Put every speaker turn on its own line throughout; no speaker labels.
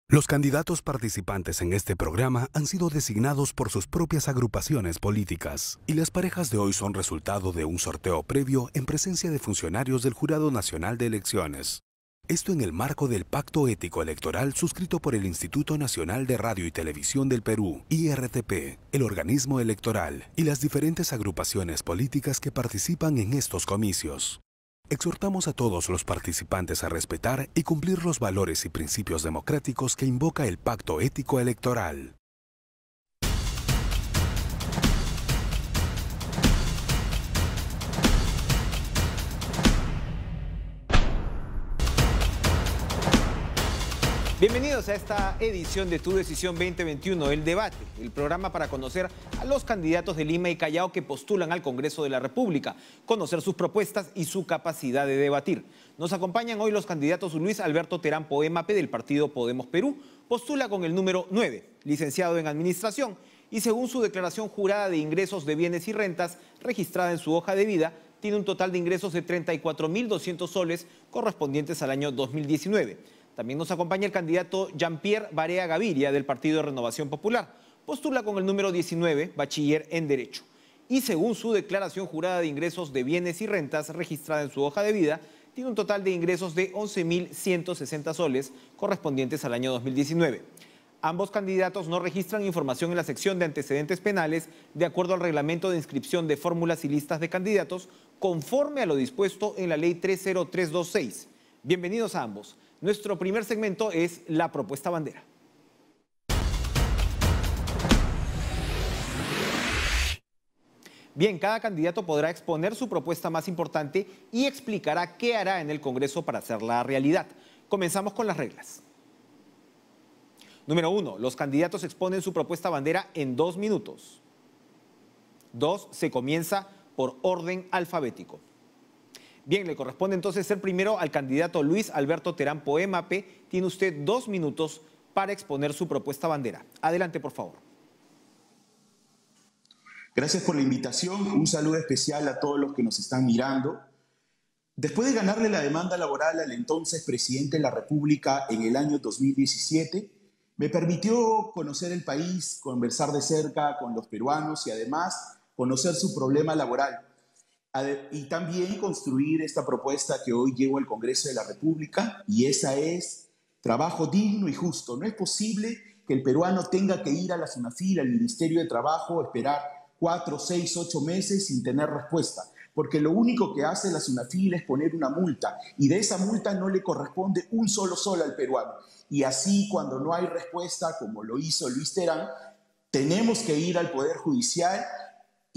Los candidatos participantes en este programa han sido designados por sus propias agrupaciones políticas y las parejas de hoy son resultado de un sorteo previo en presencia de funcionarios del Jurado Nacional de Elecciones. Esto en el marco del Pacto Ético Electoral suscrito por el Instituto Nacional de Radio y Televisión del Perú, IRTP, el organismo electoral y las diferentes agrupaciones políticas que participan en estos comicios. Exhortamos a todos los participantes a respetar y cumplir los valores y principios democráticos que invoca el Pacto Ético Electoral.
Bienvenidos a esta edición de Tu Decisión 2021, El Debate, el programa para conocer a los candidatos de Lima y Callao que postulan al Congreso de la República, conocer sus propuestas y su capacidad de debatir. Nos acompañan hoy los candidatos Luis Alberto Terán Poemape del partido Podemos Perú, postula con el número 9, licenciado en Administración, y según su declaración jurada de ingresos de bienes y rentas registrada en su hoja de vida, tiene un total de ingresos de 34.200 soles correspondientes al año 2019. También nos acompaña el candidato Jean-Pierre Barea Gaviria del Partido Renovación Popular. Postula con el número 19, bachiller en Derecho. Y según su declaración jurada de ingresos de bienes y rentas registrada en su hoja de vida, tiene un total de ingresos de 11.160 soles correspondientes al año 2019. Ambos candidatos no registran información en la sección de antecedentes penales de acuerdo al reglamento de inscripción de fórmulas y listas de candidatos conforme a lo dispuesto en la ley 30326. Bienvenidos a ambos. Nuestro primer segmento es la propuesta bandera. Bien, cada candidato podrá exponer su propuesta más importante y explicará qué hará en el Congreso para hacerla realidad. Comenzamos con las reglas. Número 1. Los candidatos exponen su propuesta bandera en 2 minutos. 2. Se comienza por orden alfabético. Bien, le corresponde entonces ser primero al candidato Luis Alberto Terán Poemape. Tiene usted 2 minutos para exponer su propuesta bandera. Adelante, por favor.
Gracias por la invitación. Un saludo especial a todos los que nos están mirando. Después de ganarle la demanda laboral al entonces presidente de la República en el año 2017, me permitió conocer el país, conversar de cerca con los peruanos y además conocer su problema laboral. Y también construir esta propuesta que hoy llevo al Congreso de la República, y esa es trabajo digno y justo. No es posible que el peruano tenga que ir a la SUNAFIL, al Ministerio de Trabajo, esperar 4, 6, 8 meses sin tener respuesta, porque lo único que hace la SUNAFIL es poner una multa, y de esa multa no le corresponde un solo sol al peruano. Y así, cuando no hay respuesta, como lo hizo Luis Terán, tenemos que ir al Poder Judicial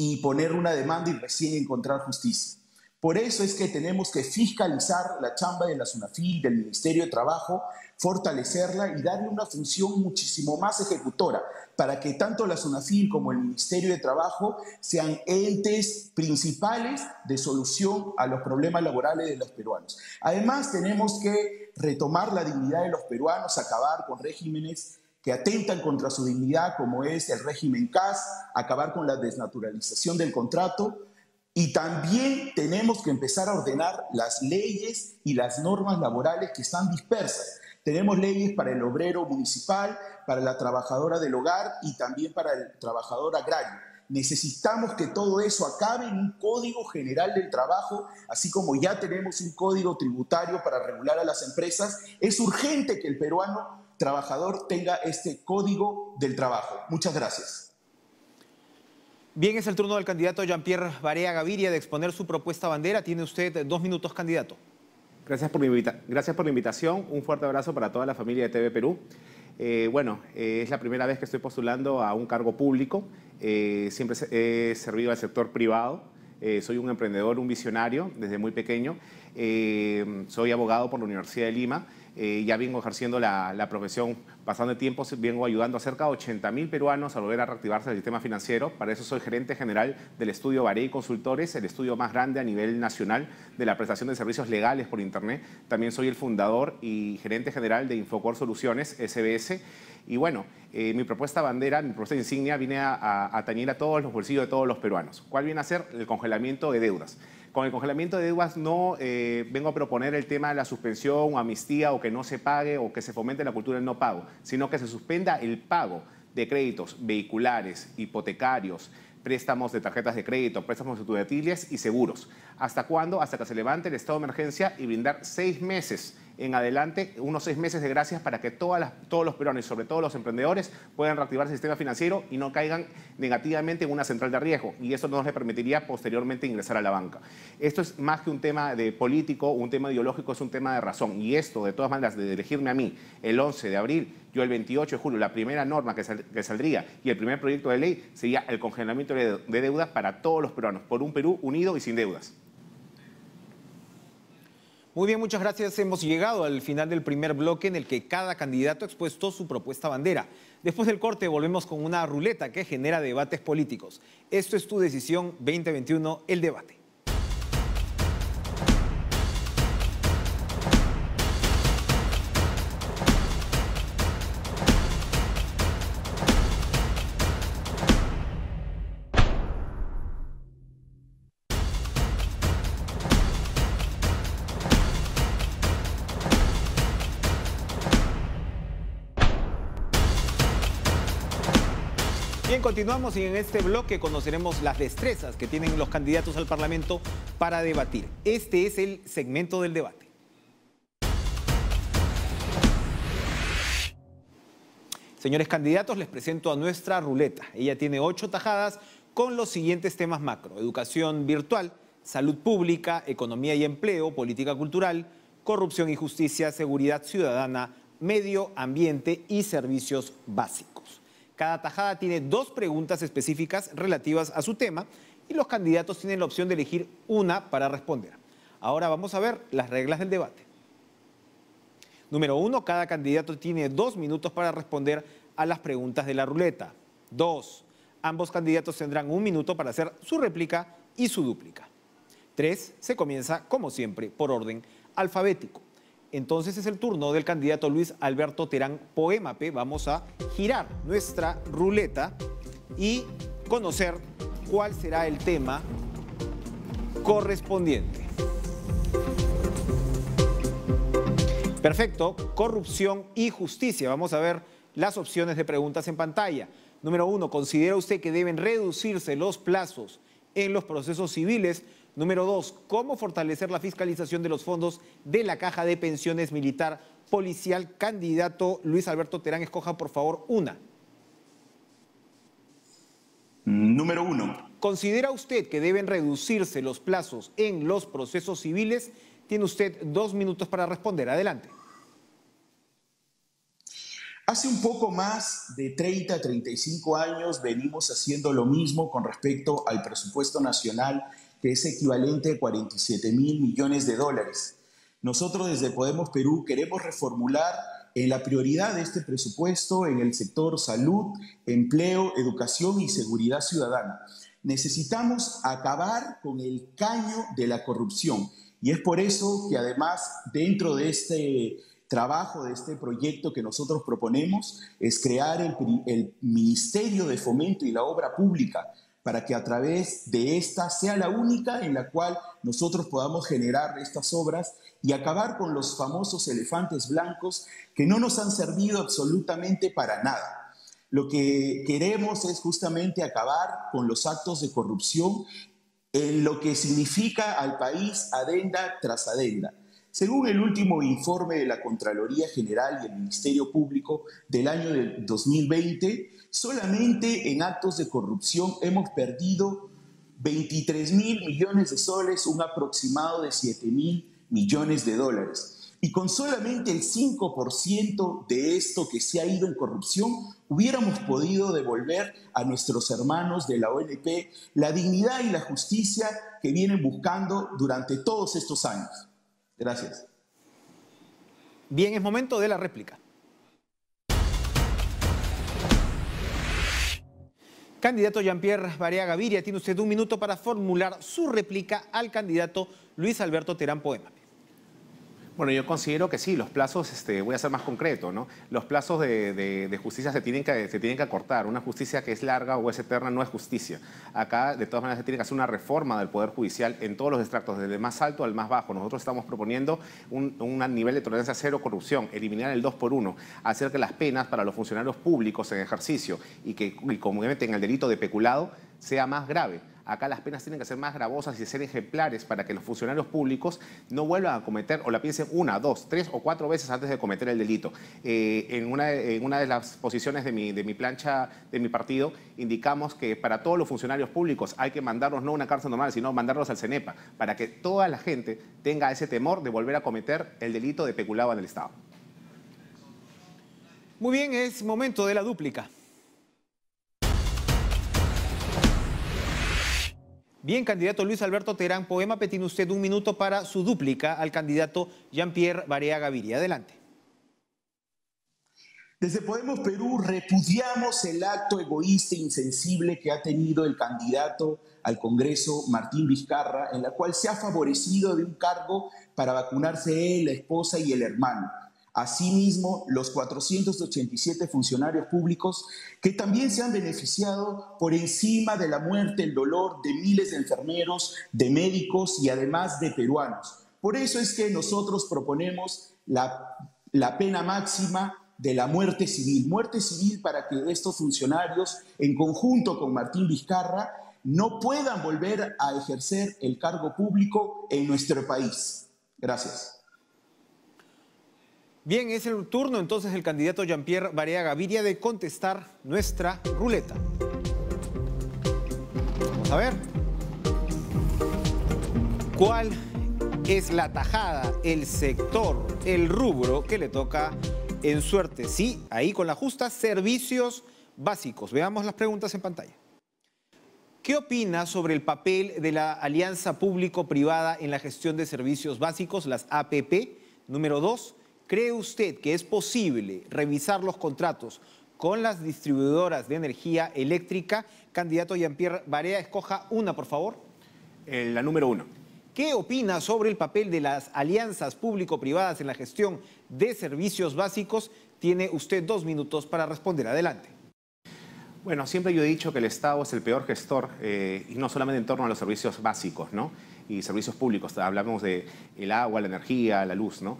y poner una demanda y recién encontrar justicia. Por eso es que tenemos que fiscalizar la chamba de la SUNAFIL, del Ministerio de Trabajo, fortalecerla y darle una función muchísimo más ejecutora, para que tanto la SUNAFIL como el Ministerio de Trabajo sean entes principales de solución a los problemas laborales de los peruanos. Además, tenemos que retomar la dignidad de los peruanos, acabar con regímenes que atentan contra su dignidad, como es el régimen CAS, acabar con la desnaturalización del contrato, y también tenemos que empezar a ordenar las leyes y las normas laborales que están dispersas. Tenemos leyes para el obrero municipal, para la trabajadora del hogar y también para el trabajador agrario. Necesitamos que todo eso acabe en un Código General del Trabajo, así como ya tenemos un código tributario para regular a las empresas. Es urgente que el peruano trabajador tenga este Código del Trabajo. Muchas gracias.
Bien, es el turno del candidato Jean-Pierre Barea Gaviria de exponer su propuesta bandera. Tiene usted 2 minutos, candidato.
Gracias por la invitación. Un fuerte abrazo para toda la familia de TV Perú. Es la primera vez que estoy postulando a un cargo público. Siempre he servido al sector privado. Soy un emprendedor, un visionario desde muy pequeño. Soy abogado por la Universidad de Lima. Ya vengo ejerciendo la profesión bastante tiempo, vengo ayudando a cerca de 80.000 peruanos a volver a reactivarse el sistema financiero. Para eso soy gerente general del estudio Barea y Consultores, el estudio más grande a nivel nacional de la prestación de servicios legales por Internet. También soy el fundador y gerente general de Infocor Soluciones, SBS. Y bueno, mi propuesta bandera, mi propuesta insignia viene a atañir a todos los bolsillos de todos los peruanos. ¿Cuál viene a ser? El congelamiento de deudas. Con el congelamiento de deudas no vengo a proponer el tema de la suspensión o amnistía o que no se pague o que se fomente la cultura del no pago, sino que se suspenda el pago de créditos vehiculares, hipotecarios, préstamos de tarjetas de crédito, préstamos estudiantiles y seguros. ¿Hasta cuándo? Hasta que se levante el estado de emergencia y brindar 6 meses en adelante, unos 6 meses de gracias para que todos los peruanos y sobre todo los emprendedores puedan reactivar el sistema financiero y no caigan negativamente en una central de riesgo. Y eso no les permitiría posteriormente ingresar a la banca. Esto es más que un tema de político, un tema ideológico, es un tema de razón. Y esto, de todas maneras, de elegirme a mí el 11 de abril, yo el 28 de julio, la primera norma que saldría y el primer proyecto de ley sería el congelamiento de deudas para todos los peruanos, por un Perú unido y sin deudas.
Muy bien, muchas gracias. Hemos llegado al final del primer bloque en el que cada candidato ha expuesto su propuesta bandera. Después del corte volvemos con una ruleta que genera debates políticos. Esto es Tu Decisión 2021, el debate. Bien, continuamos y en este bloque conoceremos las destrezas que tienen los candidatos al Parlamento para debatir. Este es el segmento del debate. Señores candidatos, les presento a nuestra ruleta. Ella tiene 8 tajadas con los siguientes temas macro: educación virtual, salud pública, economía y empleo, política cultural, corrupción y justicia, seguridad ciudadana, medio ambiente y servicios básicos. Cada tajada tiene 2 preguntas específicas relativas a su tema y los candidatos tienen la opción de elegir una para responder. Ahora vamos a ver las reglas del debate. Número 1, cada candidato tiene 2 minutos para responder a las preguntas de la ruleta. 2, ambos candidatos tendrán 1 minuto para hacer su réplica y su dúplica. 3, se comienza, como siempre, por orden alfabético. Entonces es el turno del candidato Luis Alberto Terán Poemape. Vamos a girar nuestra ruleta y conocer cuál será el tema correspondiente. Perfecto, corrupción y justicia. Vamos a ver las opciones de preguntas en pantalla. Número 1, ¿considera usted que deben reducirse los plazos en los procesos civiles? Número 2, ¿cómo fortalecer la fiscalización de los fondos de la Caja de Pensiones Militar Policial? Candidato Luis Alberto Terán, escoja por favor una.
Número 1.
¿Considera usted que deben reducirse los plazos en los procesos civiles? Tiene usted 2 minutos para responder. Adelante.
Hace un poco más de 30 a 35 años venimos haciendo lo mismo con respecto al presupuesto nacional, que es equivalente a 47.000 millones de dólares. Nosotros desde Podemos Perú queremos reformular en la prioridad de este presupuesto en el sector salud, empleo, educación y seguridad ciudadana. Necesitamos acabar con el caño de la corrupción y es por eso que además dentro de este trabajo, de este proyecto que nosotros proponemos, es crear el Ministerio de Fomento y la Obra Pública, para que a través de esta sea la única en la cual nosotros podamos generar estas obras y acabar con los famosos elefantes blancos que no nos han servido absolutamente para nada. Lo que queremos es justamente acabar con los actos de corrupción en lo que significa al país adenda tras adenda. Según el último informe de la Contraloría General y el Ministerio Público del año 2020, solamente en actos de corrupción hemos perdido 23.000 millones de soles, un aproximado de 7.000 millones de dólares. Y con solamente el 5% de esto que se ha ido en corrupción, hubiéramos podido devolver a nuestros hermanos de la ONP la dignidad y la justicia que vienen buscando durante todos estos años. Gracias.
Bien, es momento de la réplica. Candidato Jean-Pierre Barea Gaviria, tiene usted 1 minuto para formular su réplica al candidato Luis Alberto Terán Poemape.
Bueno, yo considero que sí, los plazos, voy a ser más concreto, ¿no? Los plazos de justicia se tienen que acortar. Una justicia que es larga o es eterna no es justicia. Acá, de todas maneras, se tiene que hacer una reforma del Poder Judicial en todos los extractos, desde el más alto al más bajo. Nosotros estamos proponiendo un nivel de tolerancia cero corrupción, eliminar el 2x1, hacer que las penas para los funcionarios públicos en ejercicio y cometen el delito de peculado sea más grave. Acá las penas tienen que ser más gravosas y ser ejemplares para que los funcionarios públicos no vuelvan a cometer o la piensen 1, 2, 3 o 4 veces antes de cometer el delito. En una de las posiciones de mi plancha de mi partido indicamos que para todos los funcionarios públicos hay que mandarlos no a una cárcel normal, sino mandarlos al CENEPA, para que toda la gente tenga ese temor de volver a cometer el delito de peculado en el Estado.
Muy bien, es momento de la dúplica. Bien, candidato Luis Alberto Terán Poema, tiene usted un minuto para su dúplica al candidato Jean-Pierre Barea Gaviria. Adelante.
Desde Podemos Perú repudiamos el acto egoísta e insensible que ha tenido el candidato al Congreso, Martín Vizcarra, en la cual se ha favorecido de un cargo para vacunarse él, la esposa y el hermano. Asimismo, los 487 funcionarios públicos que también se han beneficiado por encima de la muerte, el dolor de miles de enfermeros, de médicos y además de peruanos. Por eso es que nosotros proponemos la pena máxima de la muerte civil para que estos funcionarios, en conjunto con Martín Vizcarra, no puedan volver a ejercer el cargo público en nuestro país. Gracias.
Bien, es el turno entonces del candidato Jean-Pierre Barea Gaviria de contestar nuestra ruleta. Vamos a ver. ¿Cuál es la tajada, el sector, el rubro que le toca en suerte? Sí, ahí con la justa, servicios básicos. Veamos las preguntas en pantalla. ¿Qué opina sobre el papel de la alianza público-privada en la gestión de servicios básicos, las APP? Número 2. ¿Cree usted que es posible revisar los contratos con las distribuidoras de energía eléctrica? Candidato Jean-Pierre Barea, escoja una, por favor.
La número 1.
¿Qué opina sobre el papel de las alianzas público-privadas en la gestión de servicios básicos? Tiene usted 2 minutos para responder. Adelante.
Bueno, siempre yo he dicho que el Estado es el peor gestor, y no solamente en torno a los servicios básicos, ¿no? Y servicios públicos, hablamos de el agua, la energía, la luz, ¿no?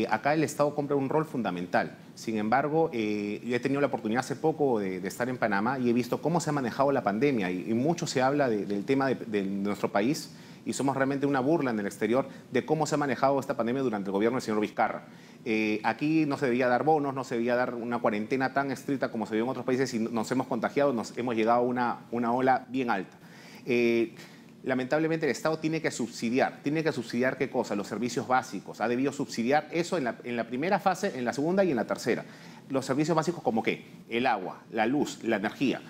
Acá el Estado cumple un rol fundamental. Sin embargo, yo he tenido la oportunidad hace poco de estar en Panamá y he visto cómo se ha manejado la pandemia y mucho se habla del tema de nuestro país y somos realmente una burla en el exterior de cómo se ha manejado esta pandemia durante el gobierno del señor Vizcarra. Aquí no se debía dar bonos, no se debía dar una cuarentena tan estricta como se vio en otros países y nos hemos contagiado, hemos llegado a una ola bien alta. Lamentablemente el Estado tiene que subsidiar ¿qué cosa? Los servicios básicos. Ha debido subsidiar eso en la primera fase, en la segunda y en la tercera. Los servicios básicos como ¿qué? El agua, la luz, la energía,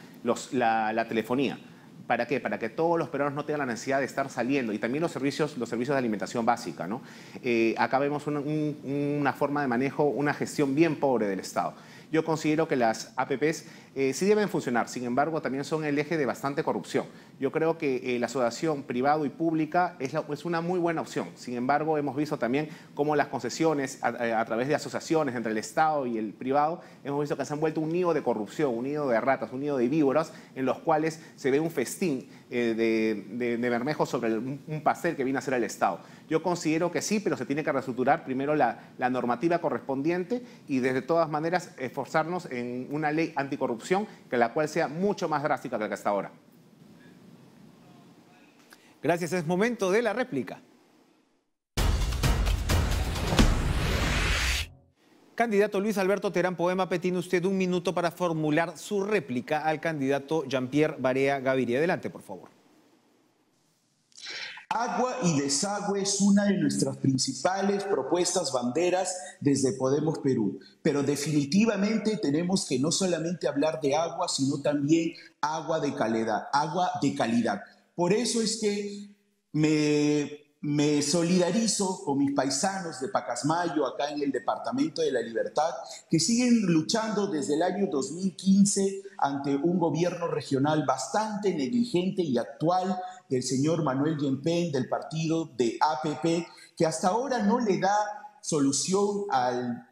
la telefonía. ¿Para qué? Para que todos los peruanos no tengan la necesidad de estar saliendo. Y también los servicios de alimentación básica, ¿no? Acá vemos una forma de manejo, una gestión bien pobre del Estado. Yo considero que las APPs sí deben funcionar, sin embargo, también son el eje de bastante corrupción. Yo creo que la asociación privado y pública es una muy buena opción. Sin embargo, hemos visto también cómo las concesiones a través de asociaciones entre el Estado y el privado, hemos visto que se han vuelto un nido de corrupción, un nido de ratas, un nido de víboras, en los cuales se ve un festín de bermejo sobre un pastel que viene a ser el Estado. Yo considero que sí, pero se tiene que reestructurar primero la normativa correspondiente y de todas maneras esforzarnos en una ley anticorrupción que la cual sea mucho más drástica que la que hasta ahora.
Gracias, es momento de la réplica. Candidato Luis Alberto Terán Poema, tiene usted 1 minuto para formular su réplica al candidato Jean-Pierre Barea Gaviria. Adelante, por favor.
Agua y desagüe es una de nuestras principales propuestas banderas desde Podemos Perú, pero definitivamente tenemos que no solamente hablar de agua, sino también agua de calidad. Por eso es que me solidarizo con mis paisanos de Pacasmayo, acá en el Departamento de la Libertad, que siguen luchando desde el año 2015 ante un gobierno regional bastante negligente y actual del señor Manuel Yempén, del partido de APP, que hasta ahora no le da solución al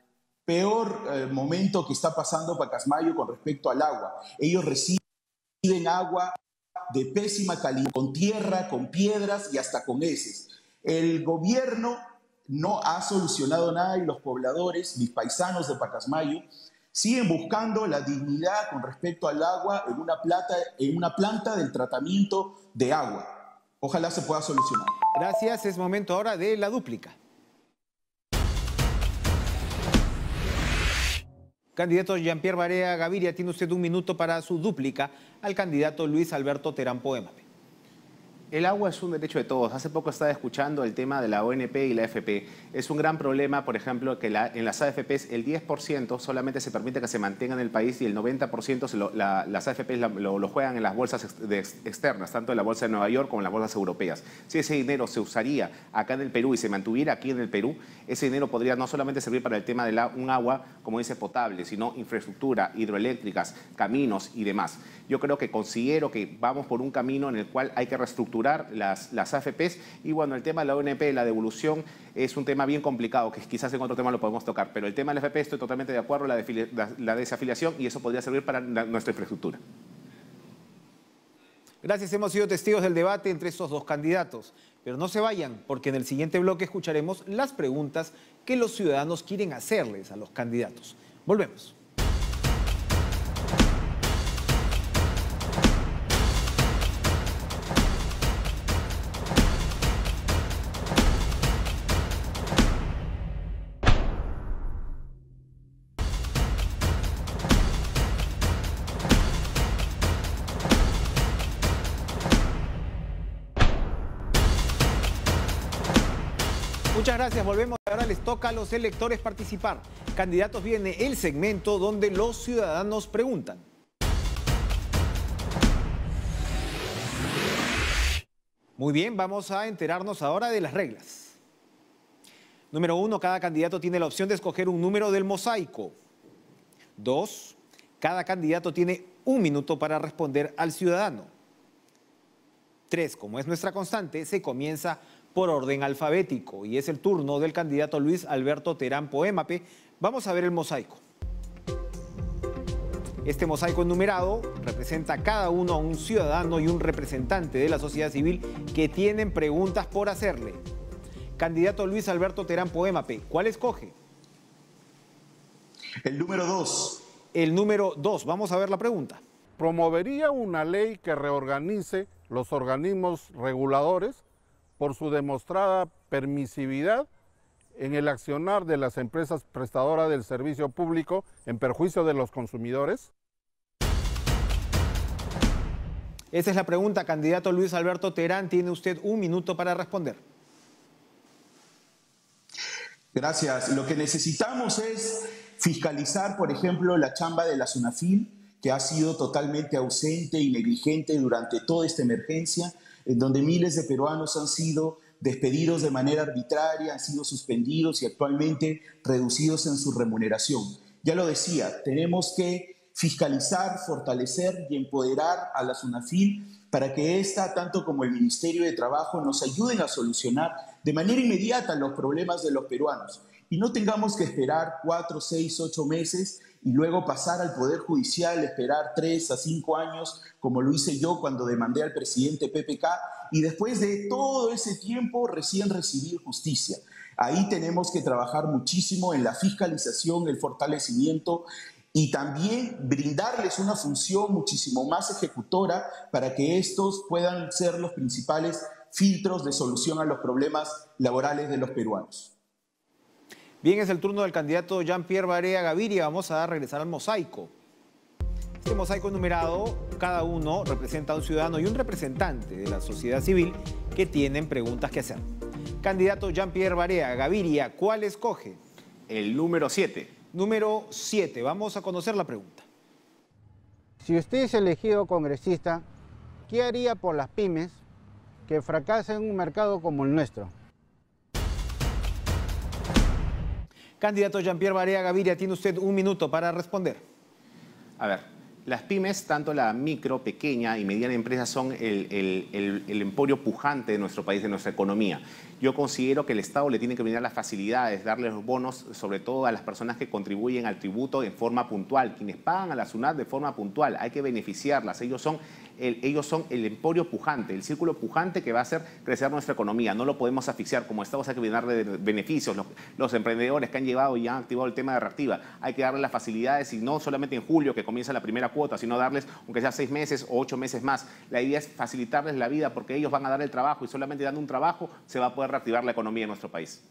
peor momento que está pasando Pacasmayo con respecto al agua. Ellos reciben agua de pésima calidad, con tierra, con piedras y hasta con heces. El gobierno no ha solucionado nada y los pobladores, mis paisanos de Pacasmayo, siguen buscando la dignidad con respecto al agua en una planta del tratamiento de agua. Ojalá se pueda solucionar.
Gracias, es momento ahora de la dúplica. Candidato Jean-Pierre Barea Gaviria, tiene usted un minuto para su dúplica al candidato Luis Alberto Terán Poémape.
El agua es un derecho de todos. Hace poco estaba escuchando el tema de la ONP y la AFP. Es un gran problema, por ejemplo, que en las AFPs el 10% solamente se permite que se mantenga en el país y el 90% las AFPs lo juegan en las bolsas externas, tanto en la bolsa de Nueva York como en las bolsas europeas. Si ese dinero se usaría acá en el Perú y se mantuviera aquí en el Perú, ese dinero podría no solamente servir para el tema de un agua, como dice, potable, sino infraestructura, hidroeléctricas, caminos y demás. Yo considero que vamos por un camino en el cual hay que reestructurar las AFPs y bueno, el tema de la ONP, la devolución, es un tema bien complicado, que quizás en otro tema lo podemos tocar, pero el tema de la AFP estoy totalmente de acuerdo, la desafiliación, y eso podría servir para nuestra infraestructura.
Gracias, hemos sido testigos del debate entre estos dos candidatos, pero no se vayan, porque en el siguiente bloque escucharemos las preguntas que los ciudadanos quieren hacerles a los candidatos. Volvemos. Muchas gracias, volvemos. Ahora les toca a los electores participar. Candidatos, viene el segmento donde los ciudadanos preguntan. Muy bien, vamos a enterarnos ahora de las reglas. Número 1, cada candidato tiene la opción de escoger un número del mosaico. 2, cada candidato tiene un minuto para responder al ciudadano. 3, como es nuestra constante, se comienza por orden alfabético y es el turno del candidato Luis Alberto Terán Poémape. Vamos a ver el mosaico. Este mosaico enumerado representa cada uno a un ciudadano y un representante de la sociedad civil que tienen preguntas por hacerle. Candidato Luis Alberto Terán Poémape, ¿cuál escoge?
El número 2.
El número 2, vamos a ver la pregunta.
Promovería una ley que reorganice los organismos reguladores por su demostrada permisividad en el accionar de las empresas prestadoras del servicio público en perjuicio de los consumidores.
Esa es la pregunta, candidato Luis Alberto Terán. Tiene usted un minuto para responder.
Gracias. Lo que necesitamos es fiscalizar, por ejemplo, la chamba de la SUNAFIL, que ha sido totalmente ausente y negligente durante toda esta emergencia, en donde miles de peruanos han sido despedidos de manera arbitraria, han sido suspendidos y actualmente reducidos en su remuneración. Ya lo decía, tenemos que fiscalizar, fortalecer y empoderar a la SUNAFIL para que ésta, tanto como el Ministerio de Trabajo, nos ayuden a solucionar de manera inmediata los problemas de los peruanos y no tengamos que esperar 4, 6, 8 meses y luego pasar al Poder Judicial, esperar 3 a 5 años, como lo hice yo cuando demandé al presidente PPK, y después de todo ese tiempo recién recibir justicia. Ahí tenemos que trabajar muchísimo en la fiscalización, el fortalecimiento y también brindarles una función muchísimo más ejecutora para que estos puedan ser los principales filtros de solución a los problemas laborales de los peruanos.
Bien, es el turno del candidato Jean-Pierre Barea Gaviria. Vamos a regresar al mosaico. Este mosaico numerado, cada uno representa a un ciudadano y un representante de la sociedad civil que tienen preguntas que hacer. Candidato Jean-Pierre Barea Gaviria, ¿cuál escoge?
El número 7.
Número 7. Vamos a conocer la pregunta.
Si usted es elegido congresista, ¿qué haría por las pymes que fracasan en un mercado como el nuestro?
Candidato Jean-Pierre Barea Gaviria, tiene usted un minuto para responder.
A ver, Las pymes, tanto la micro, pequeña y mediana empresa, son el emporio pujante de nuestro país, de nuestra economía. Yo considero que el Estado le tiene que brindar las facilidades, darle los bonos, sobre todo a las personas que contribuyen al tributo en forma puntual, quienes pagan a la SUNAT de forma puntual. Hay que beneficiarlas. Ellos son el emporio pujante, el círculo pujante que va a hacer crecer nuestra economía. No lo podemos asfixiar. Como Estados, hay que brindarle beneficios. Los emprendedores que han llevado y han activado el tema de reactiva, hay que darles las facilidades, y no solamente en julio que comienza la primera cuota, sino darles, aunque sea 6 meses o 8 meses más. La idea es facilitarles la vida, porque ellos van a dar el trabajo, y solamente dando un trabajo se va a poder reactivar la economía de nuestro país.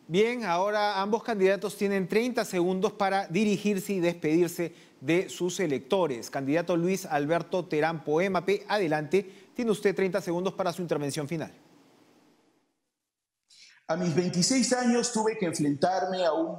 Bien, ahora ambos candidatos tienen 30 segundos para dirigirse y despedirse de sus electores. Candidato Luis Alberto Terán Poémape, adelante. Tiene usted 30 segundos para su intervención final.
A mis 26 años tuve que enfrentarme a un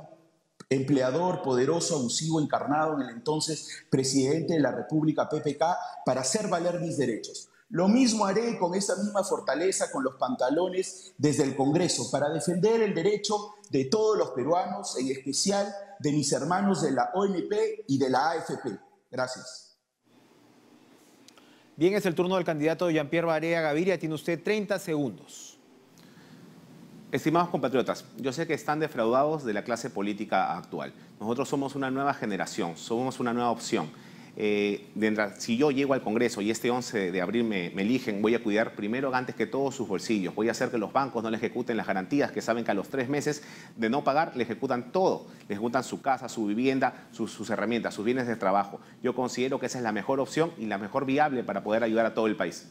empleador poderoso, abusivo, encarnado en el entonces presidente de la República, PPK, para hacer valer mis derechos. Lo mismo haré con esa misma fortaleza, con los pantalones desde el Congreso, para defender el derecho de todos los peruanos, en especial de mis hermanos de la OMP y de la AFP. Gracias.
Bien, es el turno del candidato Jean-Pierre Barea Gaviria. Tiene usted 30 segundos.
Estimados compatriotas, yo sé que están defraudados de la clase política actual. Nosotros somos una nueva generación, somos una nueva opción. Si yo llego al Congreso y este 11 de abril me eligen, voy a cuidar primero, antes que todo, sus bolsillos. Voy a hacer que los bancos no le ejecuten las garantías, que saben que a los 3 meses de no pagar le ejecutan todo. Le ejecutan su casa, su vivienda, sus herramientas, sus bienes de trabajo. Yo considero que esa es la mejor opción y la mejor viable para poder ayudar a todo el país.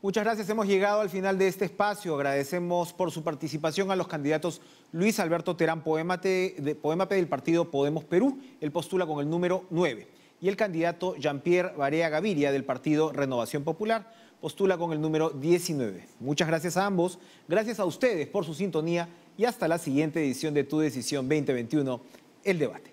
Muchas gracias. Hemos llegado al final de este espacio. Agradecemos por su participación a los candidatos Luis Alberto Terán Poémape del partido Podemos Perú. Él postula con el número 9. Y el candidato Jean-Pierre Barea Gaviria del partido Renovación Popular postula con el número 19. Muchas gracias a ambos. Gracias a ustedes por su sintonía y hasta la siguiente edición de Tu Decisión 2021, El Debate.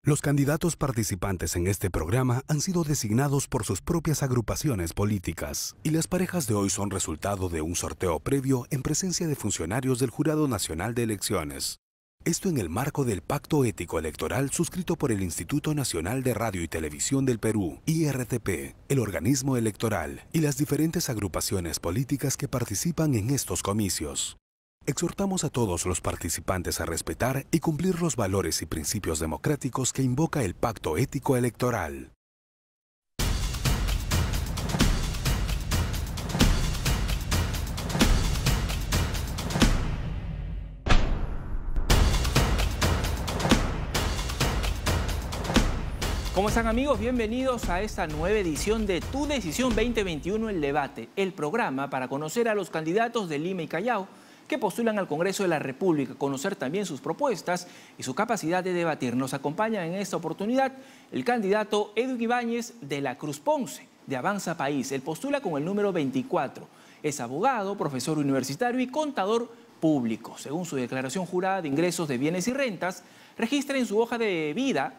Los candidatos participantes en este programa han sido designados por sus propias agrupaciones políticas y las parejas de hoy son resultado de un sorteo previo en presencia de funcionarios del Jurado Nacional de Elecciones. Esto en el marco del Pacto Ético Electoral suscrito por el Instituto Nacional de Radio y Televisión del Perú, IRTP, el organismo electoral y las diferentes agrupaciones políticas que participan en estos comicios. Exhortamos a todos los participantes a respetar y cumplir los valores y principios democráticos que invoca el Pacto Ético Electoral.
¿Cómo están, amigos? Bienvenidos a esta nueva edición de Tu Decisión 2021, El Debate, el programa para conocer a los candidatos de Lima y Callao que postulan al Congreso de la República, conocer también sus propuestas y su capacidad de debatir. Nos acompaña en esta oportunidad el candidato Edwin Ibáñez de la Cruz Ponce, de Avanza País. Él postula con el número 24. Es abogado, profesor universitario y contador público. Según su declaración jurada de ingresos de bienes y rentas, registra en su hoja de vida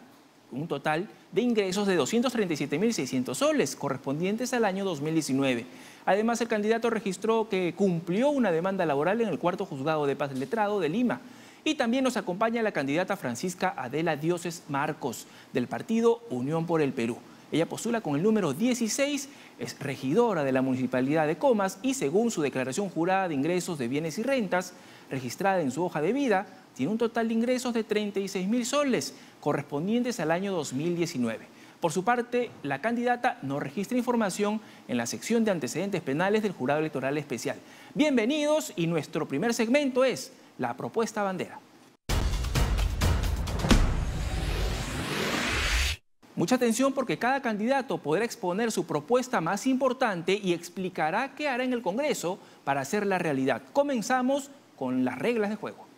un total de ingresos de 237.600 soles, correspondientes al año 2019. Además, el candidato registró que cumplió una demanda laboral en el Cuarto Juzgado de Paz Letrado de Lima. Y también nos acompaña la candidata Francisca Adela Dioses Marcos, del partido Unión por el Perú. Ella postula con el número 16, es regidora de la Municipalidad de Comas y, según su declaración jurada de ingresos de bienes y rentas, registrada en su hoja de vida, tiene un total de ingresos de 36.000 soles, correspondientes al año 2019. Por su parte, la candidata no registra información en la sección de antecedentes penales del Jurado Electoral Especial. Bienvenidos, y nuestro primer segmento es la propuesta bandera. Mucha atención, porque cada candidato podrá exponer su propuesta más importante y explicará qué hará en el Congreso para hacerla realidad. Comenzamos con las reglas de juego.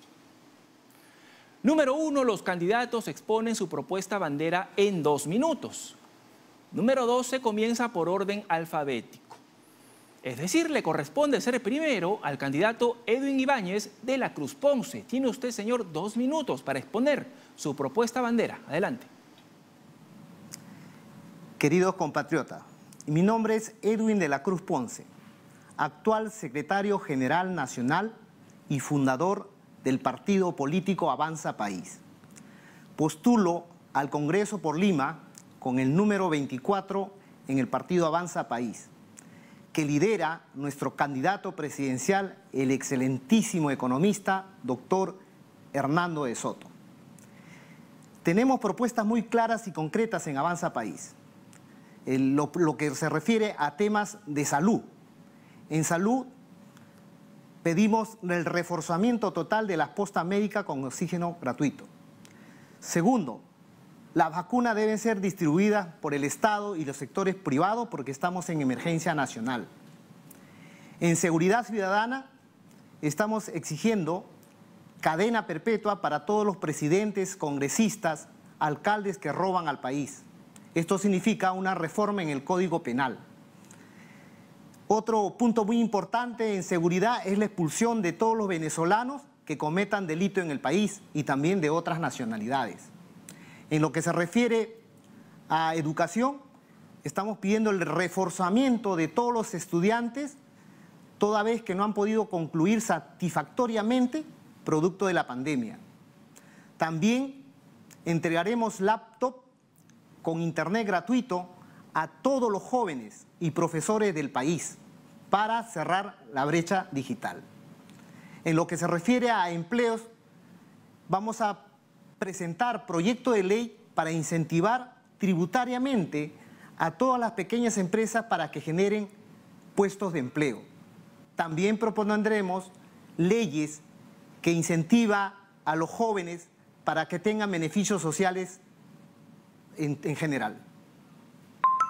Número 1, los candidatos exponen su propuesta bandera en 2 minutos. Número 2, se comienza por orden alfabético. Es decir, le corresponde ser primero al candidato Edwin Ibáñez de la Cruz Ponce. Tiene usted, señor, 2 minutos para exponer su propuesta bandera. Adelante.
Queridos compatriotas, mi nombre es Edwin de la Cruz Ponce, actual secretario general nacional y fundador del partido político Avanza País. Postulo al Congreso por Lima con el número 24 en el partido Avanza País, que lidera nuestro candidato presidencial, el excelentísimo economista, doctor Hernando de Soto. Tenemos propuestas muy claras y concretas en Avanza País. Lo que se refiere a temas de salud. En salud pedimos el reforzamiento total de las postas médicas con oxígeno gratuito. Segundo, las vacunas deben ser distribuidas por el Estado y los sectores privados porque estamos en emergencia nacional. En seguridad ciudadana estamos exigiendo cadena perpetua para todos los presidentes, congresistas, alcaldes que roban al país. Esto significa una reforma en el Código Penal. Otro punto muy importante en seguridad es la expulsión de todos los venezolanos que cometan delito en el país y también de otras nacionalidades. En lo que se refiere a educación, estamos pidiendo el reforzamiento de todos los estudiantes, toda vez que no han podido concluir satisfactoriamente producto de la pandemia. También entregaremos laptop con internet gratuito a todos los jóvenes y profesores del país para cerrar la brecha digital. En lo que se refiere a empleos, vamos a presentar proyecto de ley para incentivar tributariamente a todas las pequeñas empresas para que generen puestos de empleo. También propondremos leyes que incentivan a los jóvenes para que tengan beneficios sociales en general.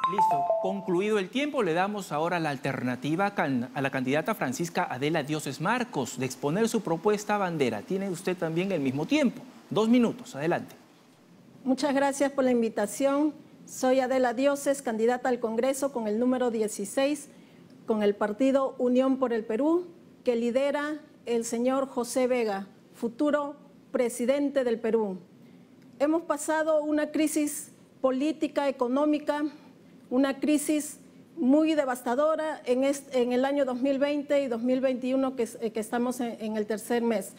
Listo. Concluido el tiempo, le damos ahora la alternativa a la candidata Francisca Adela Dioses Marcos de exponer su propuesta bandera. Tiene usted también el mismo tiempo. 2 minutos. Adelante.
Muchas gracias por la invitación. Soy Adela Dioses, candidata al Congreso con el número 16, con el partido Unión por el Perú, que lidera el señor José Vega, futuro presidente del Perú. Hemos pasado una crisis política, económica, una crisis muy devastadora en el año 2020 y 2021 que estamos en el tercer mes.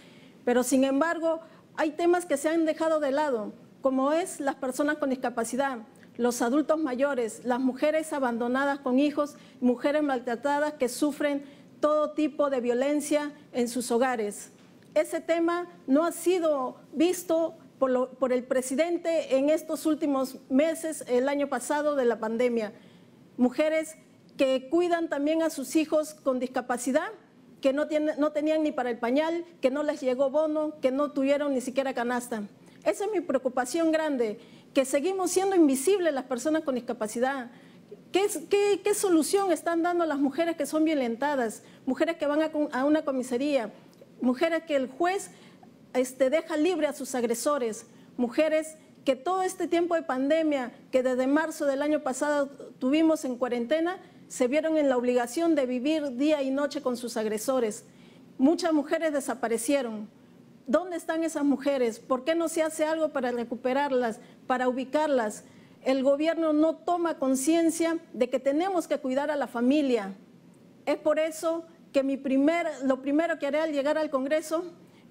Pero sin embargo, hay temas que se han dejado de lado, como es las personas con discapacidad, los adultos mayores, las mujeres abandonadas con hijos, mujeres maltratadas que sufren todo tipo de violencia en sus hogares. Ese tema no ha sido visto por el presidente en estos últimos meses, el año pasado de la pandemia. Mujeres que cuidan también a sus hijos con discapacidad, que no tenían ni para el pañal, que no les llegó bono, que no tuvieron ni siquiera canasta. Esa es mi preocupación grande, que seguimos siendo invisibles las personas con discapacidad. ¿Qué solución están dando las mujeres que son violentadas? Mujeres que van a una comisaría, mujeres que el juez deja libre a sus agresores, mujeres que todo este tiempo de pandemia, que desde marzo del año pasado tuvimos en cuarentena, se vieron en la obligación de vivir día y noche con sus agresores. Muchas mujeres desaparecieron. ¿Dónde están esas mujeres? ¿Por qué no se hace algo para recuperarlas, para ubicarlas? El gobierno no toma conciencia de que tenemos que cuidar a la familia. Es por eso que lo primero que haré al llegar al Congreso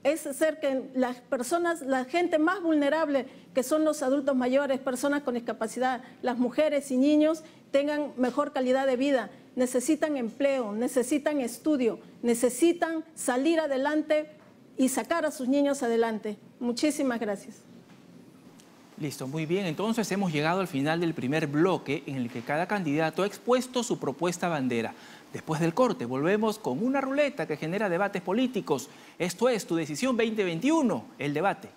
es hacer que las personas, la gente más vulnerable, que son los adultos mayores, personas con discapacidad, las mujeres y niños, tengan mejor calidad de vida. Necesitan empleo, necesitan estudio, necesitan salir adelante y sacar a sus niños adelante. Muchísimas gracias.
Listo, muy bien. Entonces hemos llegado al final del primer bloque en el que cada candidato ha expuesto su propuesta bandera. Después del corte volvemos con una ruleta que genera debates políticos. Esto es Tu Decisión 2021, el debate.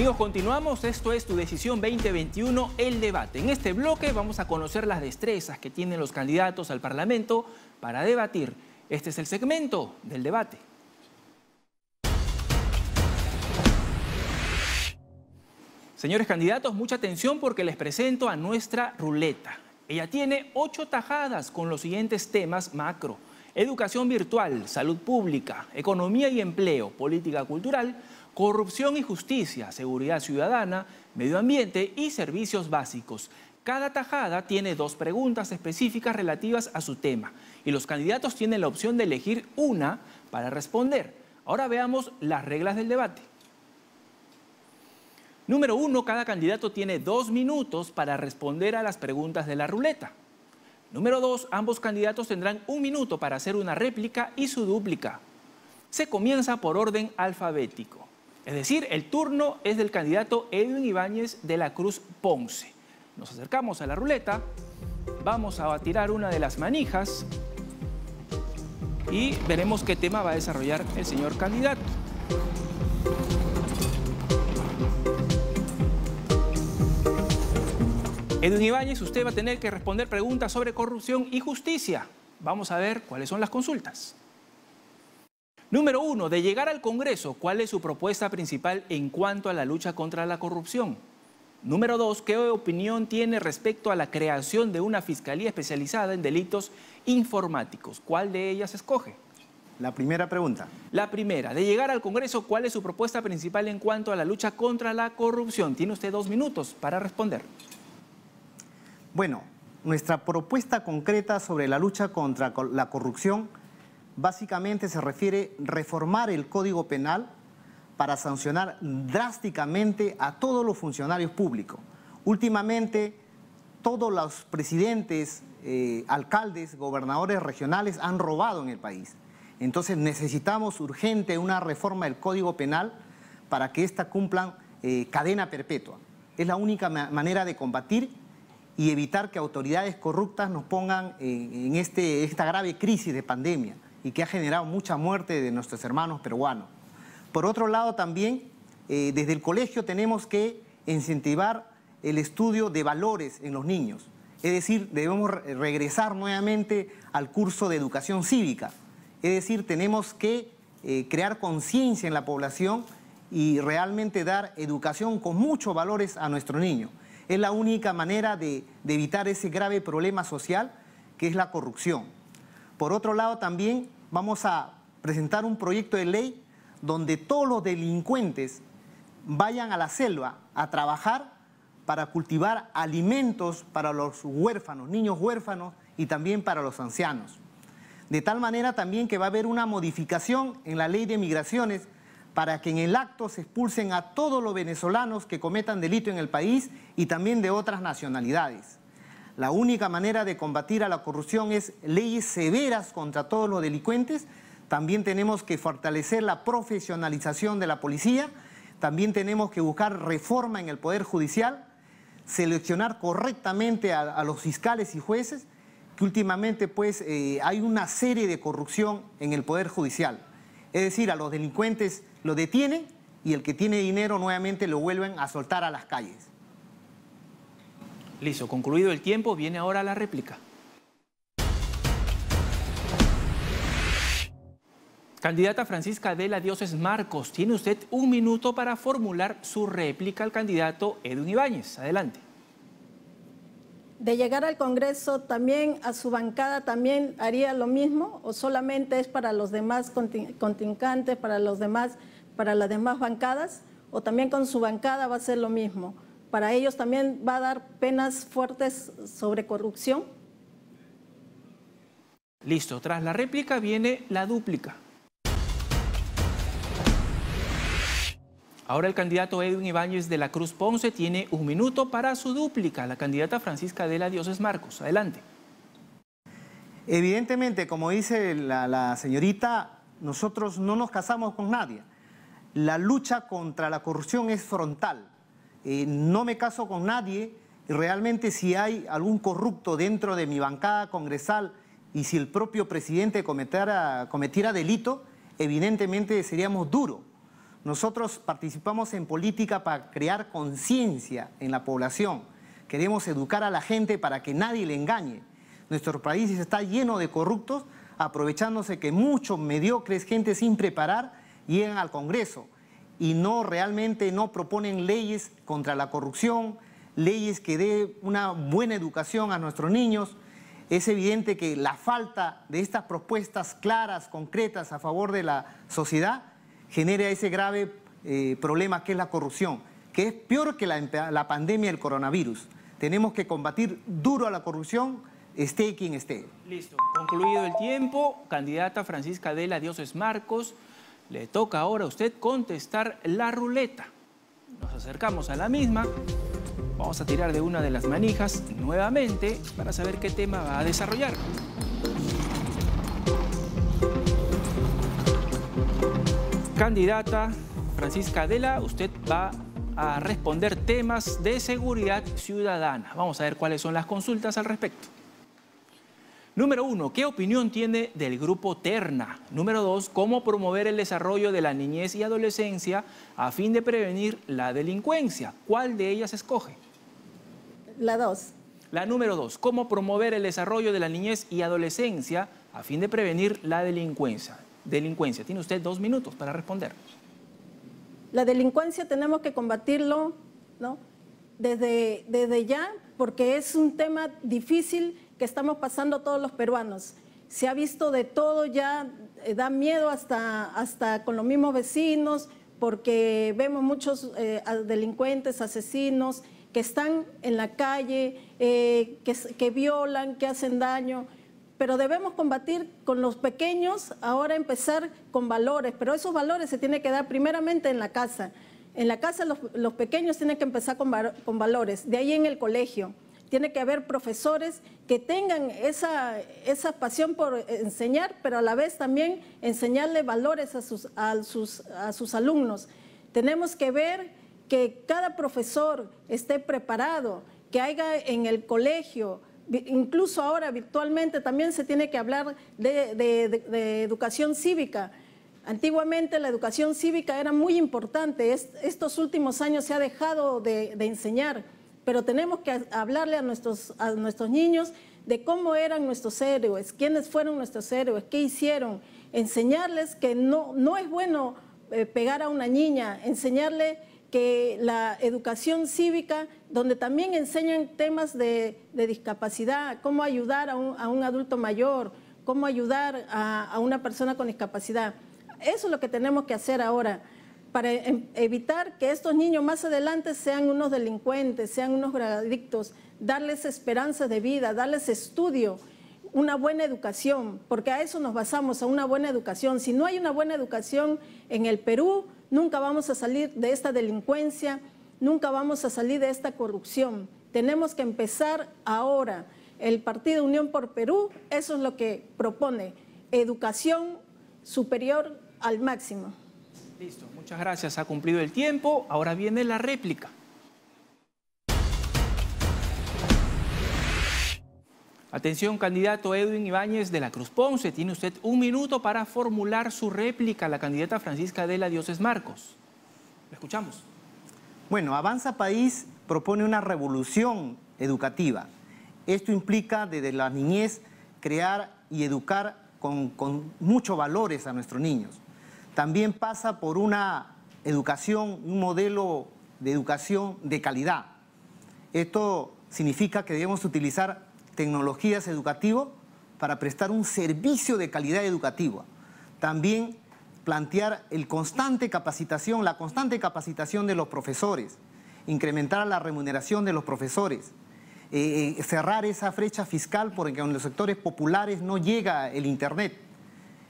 Amigos, continuamos. Esto es Tu Decisión 2021, el debate. En este bloque vamos a conocer las destrezas que tienen los candidatos al Parlamento para debatir Este es el segmento del debate. Señores candidatos, mucha atención porque les presento a nuestra ruleta. Ella tiene 8 tajadas con los siguientes temas macro: educación virtual, salud pública, economía y empleo, política cultural, corrupción y justicia, seguridad ciudadana, medio ambiente y servicios básicos. Cada tajada tiene 2 preguntas específicas relativas a su tema y los candidatos tienen la opción de elegir una para responder. Ahora veamos las reglas del debate. Número 1, cada candidato tiene 2 minutos para responder a las preguntas de la ruleta. Número 2, ambos candidatos tendrán 1 minuto para hacer una réplica y su dúplica. Se comienza por orden alfabético, es decir, el turno es del candidato Edwin Ibáñez de la Cruz Ponce. Nos acercamos a la ruleta, vamos a tirar una de las manijas y veremos qué tema va a desarrollar el señor candidato. Edwin Ibáñez, usted va a tener que responder preguntas sobre corrupción y justicia. Vamos a ver cuáles son las consultas. Número 1, de llegar al Congreso, ¿cuál es su propuesta principal en cuanto a la lucha contra la corrupción? Número 2, ¿qué opinión tiene respecto a la creación de una fiscalía especializada en delitos informáticos? ¿Cuál de ellas escoge?
La primera pregunta.
La primera, de llegar al Congreso, ¿cuál es su propuesta principal en cuanto a la lucha contra la corrupción? Tiene usted 2 minutos para responder.
Bueno, nuestra propuesta concreta sobre la lucha contra la corrupción básicamente se refiere a reformar el Código Penal para sancionar drásticamente a todos los funcionarios públicos. Últimamente, todos los presidentes, alcaldes, gobernadores regionales han robado en el país. Entonces necesitamos urgente una reforma del Código Penal para que ésta cumplan cadena perpetua. Es la única manera de combatir y evitar que autoridades corruptas nos pongan en esta grave crisis de pandemia y que ha generado mucha muerte de nuestros hermanos peruanos. Por otro lado, también desde el colegio tenemos que incentivar el estudio de valores en los niños. Es decir, debemos regresar nuevamente al curso de educación cívica. Es decir, tenemos que crear conciencia en la población y realmente dar educación con muchos valores a nuestros niños. Es la única manera de evitar ese grave problema social que es la corrupción. Por otro lado, también vamos a presentar un proyecto de ley donde todos los delincuentes vayan a la selva a trabajar para cultivar alimentos para los huérfanos, niños huérfanos y también para los ancianos. De tal manera también que va a haber una modificación en la ley de migraciones para que en el acto se expulsen a todos los venezolanos que cometan delito en el país y también de otras nacionalidades. La única manera de combatir a la corrupción es leyes severas contra todos los delincuentes. También tenemos que fortalecer la profesionalización de la policía. También tenemos que buscar reforma en el Poder Judicial, seleccionar correctamente a los fiscales y jueces, que últimamente pues hay una serie de corrupción en el Poder Judicial. Es decir, a los delincuentes lo detienen y el que tiene dinero nuevamente lo vuelven a soltar a las calles.
Listo, concluido el tiempo, viene ahora la réplica. Candidata Francisca Adela Dioses Marcos, tiene usted 1 minuto para formular su réplica al candidato Edwin Ibáñez. Adelante.
De llegar al Congreso, también a su bancada también haría lo mismo, o solamente es para los demás contrincantes, para las demás bancadas, o también con su bancada va a ser lo mismo. Para ellos también va a dar penas fuertes sobre corrupción.
Listo, tras la réplica viene la dúplica. Ahora el candidato Edwin Ibáñez de la Cruz Ponce tiene 1 minuto para su dúplica, la candidata Francisca Adela Dioses Marcos. Adelante.
Evidentemente, como dice la señorita, nosotros no nos casamos con nadie. La lucha contra la corrupción es frontal. No me caso con nadie. Realmente, si hay algún corrupto dentro de mi bancada congresal y si el propio presidente cometiera delito, evidentemente seríamos duros. Nosotros participamos en política para crear conciencia en la población. Queremos educar a la gente para que nadie le engañe. Nuestro país está lleno de corruptos, aprovechándose que muchos mediocres, gente sin preparar, llegan al Congreso y realmente no proponen leyes contra la corrupción, leyes que dé una buena educación a nuestros niños. Es evidente que la falta de estas propuestas claras, concretas, a favor de la sociedad, genera ese grave problema que es la corrupción, que es peor que la pandemia del coronavirus. Tenemos que combatir duro a la corrupción, esté quien esté.
Listo, concluido el tiempo. Candidata Francisca Adela Dioses Marcos, le toca ahora a usted contestar la ruleta. Nos acercamos a la misma. Vamos a tirar de una de las manijas nuevamente para saber qué tema va a desarrollar. Candidata Francisca Adela, usted va a responder temas de seguridad ciudadana. Vamos a ver cuáles son las consultas al respecto. Número 1, ¿qué opinión tiene del grupo Terna? Número 2, ¿cómo promover el desarrollo de la niñez y adolescencia a fin de prevenir la delincuencia? ¿Cuál de ellas escoge?
La 2.
La número 2, ¿cómo promover el desarrollo de la niñez y adolescencia a fin de prevenir la delincuencia? Tiene usted 2 minutos para responder.
La delincuencia tenemos que combatirlo, ¿no? Desde ya, porque es un tema difícil que estamos pasando todos los peruanos. Se ha visto de todo ya, da miedo hasta con los mismos vecinos, porque vemos muchos delincuentes, asesinos, que están en la calle, que violan, que hacen daño. Pero debemos combatir con los pequeños, ahora empezar con valores, pero esos valores se tienen que dar primeramente en la casa. En la casa los pequeños tienen que empezar con valores, de ahí en el colegio. Tiene que haber profesores que tengan esa pasión por enseñar, pero a la vez también enseñarle valores a sus alumnos. Tenemos que ver que cada profesor esté preparado, que haya en el colegio, incluso ahora virtualmente también se tiene que hablar de educación cívica. Antiguamente la educación cívica era muy importante, estos últimos años se ha dejado de enseñar, pero tenemos que hablarle a nuestros niños de cómo eran nuestros héroes, quiénes fueron nuestros héroes, qué hicieron, enseñarles que no es bueno pegar a una niña, enseñarle que la educación cívica, donde también enseñan temas de discapacidad, cómo ayudar a un adulto mayor, cómo ayudar a una persona con discapacidad. Eso es lo que tenemos que hacer ahora, para evitar que estos niños más adelante sean unos delincuentes, sean unos drogadictos, darles esperanzas de vida, darles estudio, una buena educación, porque a eso nos basamos, a una buena educación. Si no hay una buena educación en el Perú, nunca vamos a salir de esta delincuencia, nunca vamos a salir de esta corrupción. Tenemos que empezar ahora. El Partido Unión por Perú, eso es lo que propone, educación superior al máximo.
Listo, muchas gracias. Ha cumplido el tiempo. Ahora viene la réplica. Atención, candidato Edwin Ibáñez de la Cruz Ponce. Tiene usted 1 minuto para formular su réplica a la candidata Francisca Adela Dioses Marcos. Le escuchamos.
Bueno, Avanza País propone una revolución educativa. Esto implica desde la niñez crear y educar con muchos valores a nuestros niños. También pasa por una educación, un modelo de educación de calidad. Esto significa que debemos utilizar tecnologías educativas para prestar un servicio de calidad educativa. También plantear la constante capacitación de los profesores, incrementar la remuneración de los profesores, cerrar esa brecha fiscal porque en los sectores populares no llega el Internet.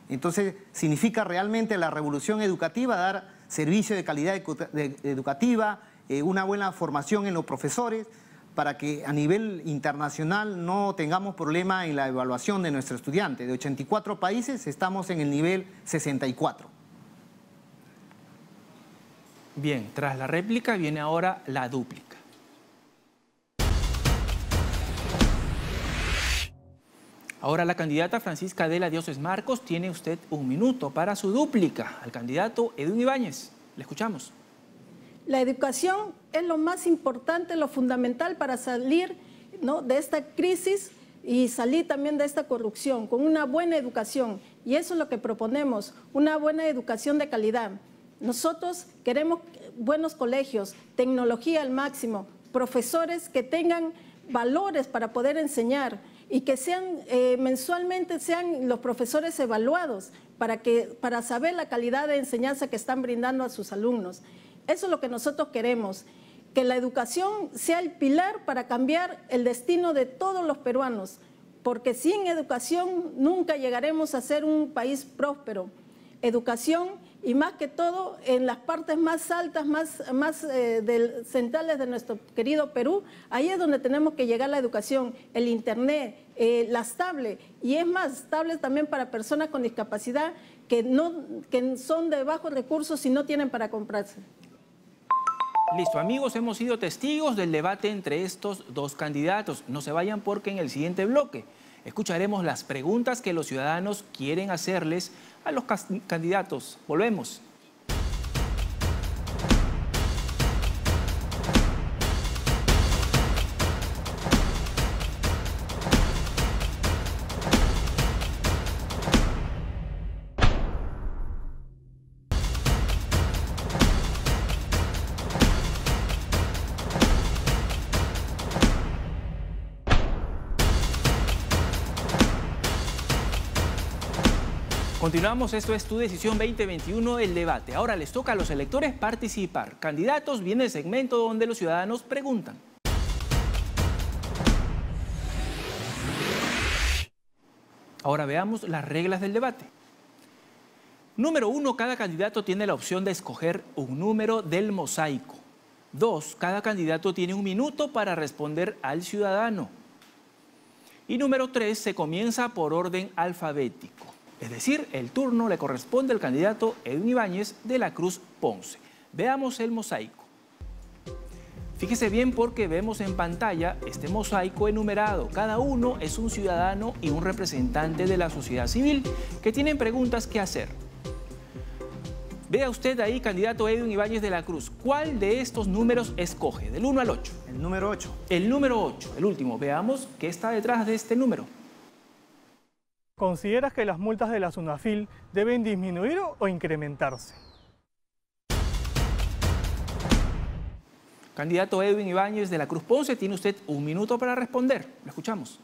Entonces, significa realmente la revolución educativa, dar servicio de calidad educativa, una buena formación en los profesores, para que a nivel internacional no tengamos problema en la evaluación de nuestros estudiantes. De 84 países estamos en el nivel 64.
Bien, tras la réplica viene ahora la dúplica. Ahora la candidata Francisca Adela Dioses Marcos, tiene usted 1 minuto para su dúplica. Al candidato Edwin Ibáñez. Le escuchamos.
La educación es lo más importante, lo fundamental para salir, ¿no?, de esta crisis y salir también de esta corrupción con una buena educación. Y eso es lo que proponemos, una buena educación de calidad. Nosotros queremos buenos colegios, tecnología al máximo, profesores que tengan valores para poder enseñar y que sean mensualmente sean los profesores evaluados para saber la calidad de enseñanza que están brindando a sus alumnos. Eso es lo que nosotros queremos, que la educación sea el pilar para cambiar el destino de todos los peruanos, porque sin educación nunca llegaremos a ser un país próspero. Educación y más que todo en las partes más altas, más centrales de nuestro querido Perú, ahí es donde tenemos que llegar la educación, el internet, las tablets, y es más, tablets también para personas con discapacidad que son de bajos recursos y no tienen para comprarse.
Listo, amigos, hemos sido testigos del debate entre estos dos candidatos. No se vayan porque en el siguiente bloque escucharemos las preguntas que los ciudadanos quieren hacerles a los candidatos. Volvemos. Continuamos, esto es Tu Decisión 2021, el debate. Ahora les toca a los electores participar. Candidatos, viene el segmento donde los ciudadanos preguntan. Ahora veamos las reglas del debate. Número 1, cada candidato tiene la opción de escoger un número del mosaico. 2, cada candidato tiene 1 minuto para responder al ciudadano. Y número 3, se comienza por orden alfabético. Es decir, el turno le corresponde al candidato Edwin Ibáñez de la Cruz Ponce. Veamos el mosaico. Fíjese bien porque vemos en pantalla este mosaico enumerado. Cada uno es un ciudadano y un representante de la sociedad civil que tienen preguntas que hacer. Vea usted ahí, candidato Edwin Ibáñez de la Cruz, ¿cuál de estos números escoge? Del 1 al 8.
El número 8.
El número 8, el último. Veamos qué está detrás de este número.
¿Consideras que las multas de la SUNAFIL deben disminuir o incrementarse?
Candidato Edwin Ibáñez de la Cruz Ponce, tiene usted 1 minuto para responder. Lo escuchamos.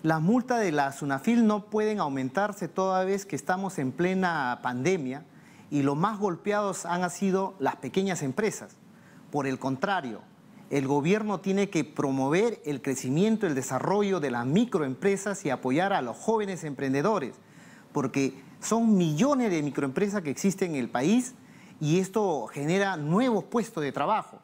Las multas de la SUNAFIL no pueden aumentarse toda vez que estamos en plena pandemia y los más golpeados han sido las pequeñas empresas. Por el contrario, el gobierno tiene que promover el crecimiento, el desarrollo de las microempresas y apoyar a los jóvenes emprendedores, porque son millones de microempresas que existen en el país y esto genera nuevos puestos de trabajo.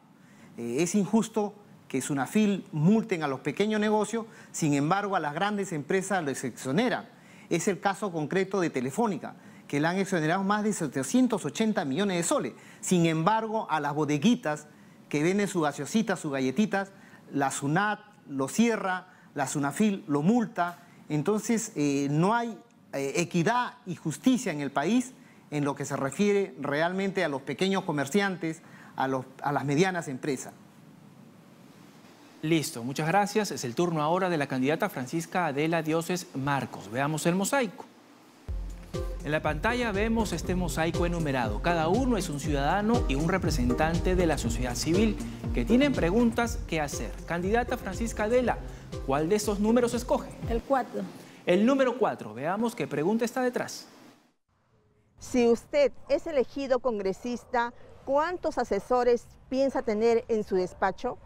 Es injusto que SUNAFIL multen a los pequeños negocios, sin embargo a las grandes empresas les exoneran. Es el caso concreto de Telefónica, que le han exonerado más de 780 millones de soles. Sin embargo, a las bodeguitas que venden sus gaseositas, sus galletitas, la SUNAT lo cierra, la SUNAFIL lo multa. Entonces no hay equidad y justicia en el país en lo que se refiere realmente a los pequeños comerciantes, a las medianas empresas.
Listo, muchas gracias. Es el turno ahora de la candidata Francisca Adela Dioses Marcos. Veamos el mosaico. En la pantalla vemos este mosaico enumerado. Cada uno es un ciudadano y un representante de la sociedad civil que tienen preguntas que hacer. Candidata Francisca Adela, ¿cuál de estos números escoge?
El 4.
El número 4. Veamos qué pregunta está detrás.
Si usted es elegido congresista, ¿cuántos asesores piensa tener en su despacho?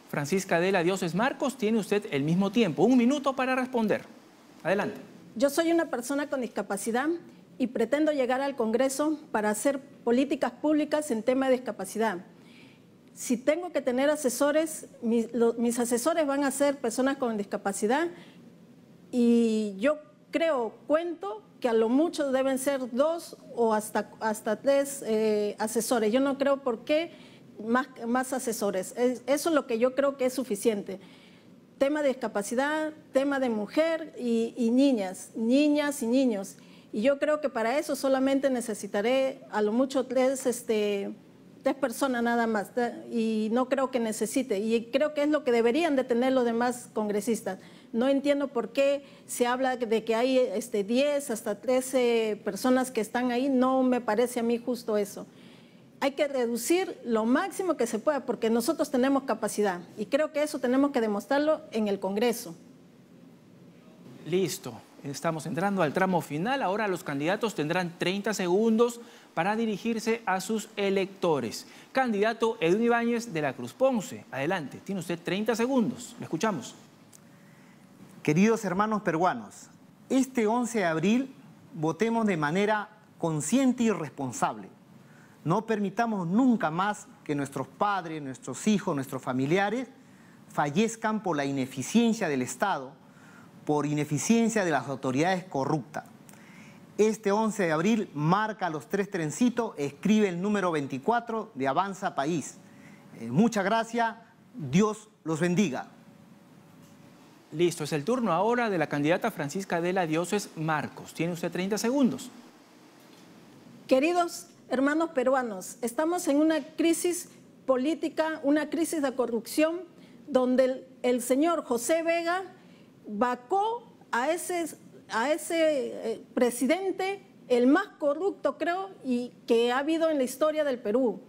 Francisca Adela Dioses Marcos, tiene usted el mismo tiempo, 1 minuto para responder. Adelante.
Yo soy una persona con discapacidad y pretendo llegar al Congreso para hacer políticas públicas en tema de discapacidad. Si tengo que tener asesores, mis asesores van a ser personas con discapacidad y yo cuento que a lo mucho deben ser 2 o hasta 3 asesores. Yo no creo por qué más asesores. Eso es lo que yo creo que es suficiente. Tema de discapacidad, tema de mujer y niñas y niños. Y yo creo que para eso solamente necesitaré a lo mucho 3 3 personas nada más, y no creo que necesite, y creo que es lo que deberían de tener los demás congresistas. No entiendo por qué se habla de que hay 10 hasta 13 personas que están ahí, no me parece a mí justo eso. Hay que reducir lo máximo que se pueda, porque nosotros tenemos capacidad, y creo que eso tenemos que demostrarlo en el Congreso.
Listo, estamos entrando al tramo final. Ahora los candidatos tendrán 30 segundos para dirigirse a sus electores. Candidato Edwin Ibáñez de la Cruz Ponce, adelante, tiene usted 30 segundos, le escuchamos.
Queridos hermanos peruanos, este 11 de abril votemos de manera consciente y responsable. No permitamos nunca más que nuestros padres, nuestros hijos, nuestros familiares fallezcan por la ineficiencia del Estado, por ineficiencia de las autoridades corruptas. Este 11 de abril marca los 3 trencitos, escribe el número 24 de Avanza País. Muchas gracias, Dios los bendiga.
Listo, es el turno ahora de la candidata Francisca Adela Dioses Marcos. Tiene usted 30 segundos.
Queridos hermanos peruanos, estamos en una crisis política, una crisis de corrupción, donde el señor José Vega vacó a ese presidente, el más corrupto creo, y que ha habido en la historia del Perú.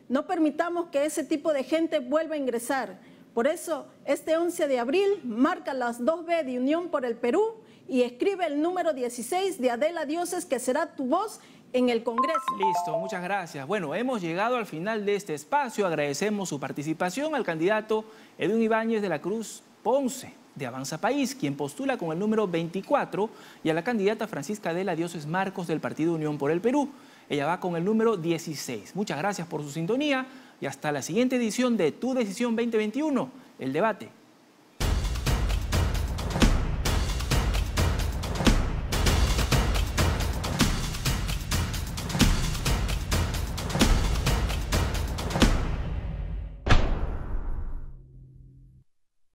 No permitamos que ese tipo de gente vuelva a ingresar. Por eso, este 11 de abril marca las 2B de Unión por el Perú y escribe el número 16 de Adela Dioses, que será tu voz en el Congreso.
Listo, muchas gracias. Bueno, hemos llegado al final de este espacio. Agradecemos su participación al candidato Edwin Ibáñez de la Cruz Ponce, de Avanza País, quien postula con el número 24, y a la candidata Francisca Adela Dioses Marcos del Partido Unión por el Perú. Ella va con el número 16. Muchas gracias por su sintonía y hasta la siguiente edición de Tu Decisión 2021, el debate